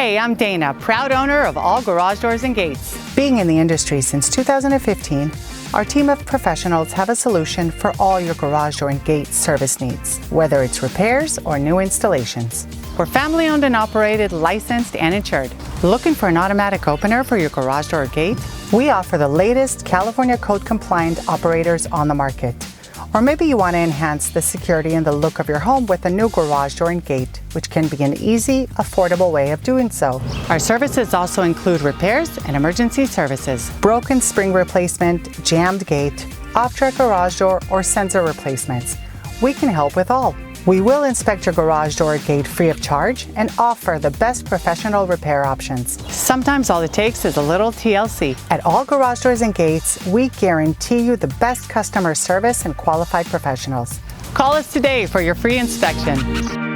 Hey, I'm Dana, proud owner of All Garage Doors and Gates. Being in the industry since 2015, our team of professionals have a solution for all your garage door and gate service needs, whether it's repairs or new installations. We're family owned and operated, licensed and insured. Looking for an automatic opener for your garage door or gate? We offer the latest California code compliant operators on the market. Or maybe you want to enhance the security and the look of your home with a new garage door and gate, which can be an easy, affordable way of doing so. Our services also include repairs and emergency services. Broken spring replacement, jammed gate, off-track garage door, or sensor replacements. We can help with all. We will inspect your garage door or gate free of charge and offer the best professional repair options. Sometimes all it takes is a little TLC. At All Garage Doors and Gates, we guarantee you the best customer service and qualified professionals. Call us today for your free inspection.